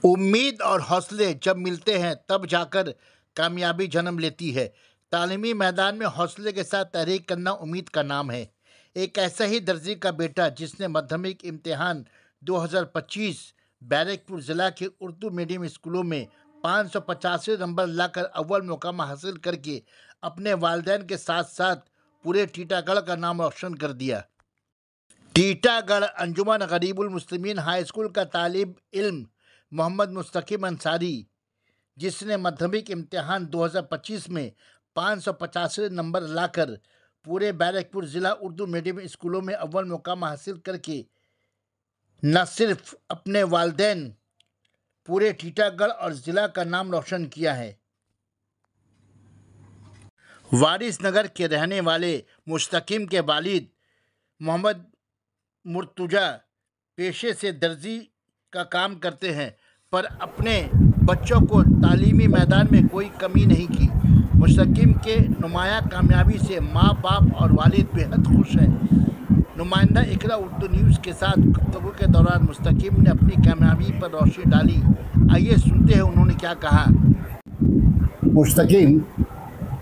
उम्मीद और हौसले जब मिलते हैं तब जाकर कामयाबी जन्म लेती है। तालीमी मैदान में हौसले के साथ तहरीक करना उम्मीद का नाम है। एक ऐसा ही दर्जी का बेटा जिसने माध्यमिक इम्तिहान 2025 बैरकपुर ज़िला के उर्दू मीडियम स्कूलों में 585 नंबर लाकर अव्वल मुकाम हासिल करके अपने वालिदैन के साथ साथ पूरे टीटागढ़ का नाम रोशन कर दिया। टीटागढ़ अंजुमन गरीबुल मुस्लिमीन हाई स्कूल का तालिब इल्म मोहम्मद मुस्तकीम अंसारी, जिसने माध्यमिक इम्तिहान 2025 में 585 नंबर लाकर पूरे बैरकपुर ज़िला उर्दू मीडियम स्कूलों में अव्वल मुकाम हासिल करके न सिर्फ अपने वालिदैन, पूरे टीटागढ़ और ज़िला का नाम रोशन किया है। वारिस नगर के रहने वाले मुस्तकीम के वालिद मोहम्मद मुर्तुजा पेशे से दर्जी का काम करते हैं, पर अपने बच्चों को तालीमी मैदान में कोई कमी नहीं की। मुस्तकीम के नुमाया कामयाबी से माँ बाप और वालिद बेहद खुश हैं। नुमाइंदा इकरा उर्दू न्यूज़ के साथ गुफ्तगू के दौरान मुस्तकीम ने अपनी कामयाबी पर रोशनी डाली। आइए सुनते हैं उन्होंने क्या कहा। मुस्तकीम,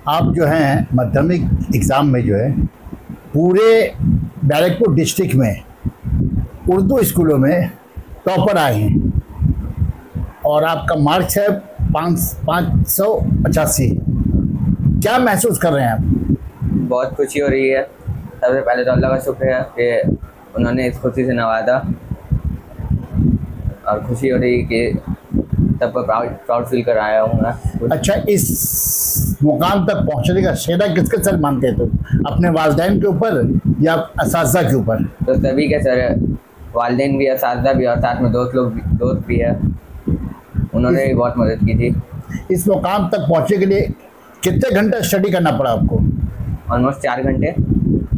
आप जो हैं माध्यमिक एग्ज़ाम में जो है पूरे बैरकपुर डिस्ट्रिक्ट में उर्दू स्कूलों में टॉपर आए हैं और आपका मार्क्स है 585। क्या महसूस कर रहे हैं आप? बहुत खुशी हो रही है। सबसे पहले तो अल्लाह का शुक्र है कि उन्होंने इस खुशी से नवाजा, और खुशी हो रही है कि सबको प्राउड फील कर आया हूँ मैं। अच्छा, इस मुकाम तक पहुँचने का श्रेय किसके सर मानते हैं तुम? अपने वालिदैन के ऊपर या असातिज़ा के ऊपर? तो सभी के सर, वालिदैन भी, असातिज़ा भी और साथ में दोस्त भी है, उन्होंने भी बहुत मदद की थी। इस मुकाम तक पहुँचने के लिए कितने घंटे स्टडी करना पड़ा आपको? ऑलमोस्ट 4 घंटे।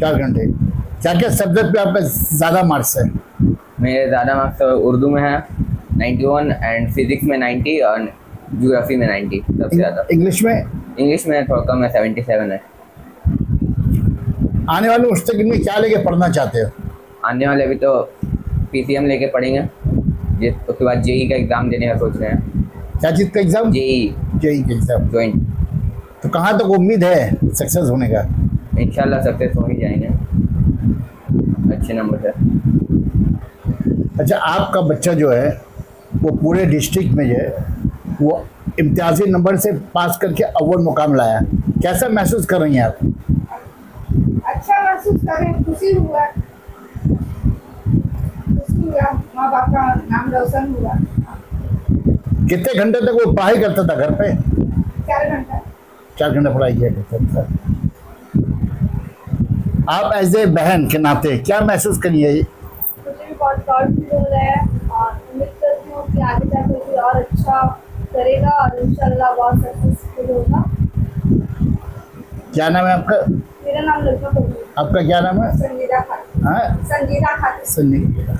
4 घंटे। क्या क्या सब्जेक्ट पे आपका ज़्यादा मार्क्स है? मेरे ज़्यादा मार्क्स तो उर्दू में है 91 एंड फिज़िक्स में 90 और ज्योग्राफी में 90 सबसे ज़्यादा। इंग्लिश में? इंग्लिश में थोड़ा कम है, 77 है। आने वाले मुस्तकिल में क्या लेके पढ़ना चाहते हो? आने वाले अभी तो PCM लेके पढ़ेंगे, उसके बाद JEE का एग्ज़ाम देने का सोच रहे हैं। क्या चीज़ का एग्ज़ाम? JEE का एग्ज़ाम। जॉइंट। तो कहाँ तक उम्मीद है सक्सेस होने का? इंशाल्लाह सक्सेस हो ही जाएंगे अच्छे नंबर से। अच्छा, आपका बच्चा जो है वो पूरे डिस्ट्रिक्ट में जो है वो इम्तियाजी नंबर से पास करके अव्वल मुकाम लाया, कैसा महसूस कर रही हैं आप? अच्छा महसूस कर रहे हैं, खुशी हुआ, माँ बाप का नाम रोशन हुआ। कितने घंटे तक वो पढ़ाई करता था घर पे? 4 घंटा। 4 घंटे पढ़ाई किया करता था। आप एज ए बहन के नाते क्या महसूस करिए? मुझे भी बहुत प्राउड फील हो रहा है और उम्मीद करती हूँ कि आगे जाकर भी और अच्छा करेगा और इंशाल्लाह बहुत सक्सेसफुल होगा। क्या नाम है आपका? मेरा नाम लड़का। आपका क्या नाम है? संगीता खान। हाँ, संगीता खान। संगीता।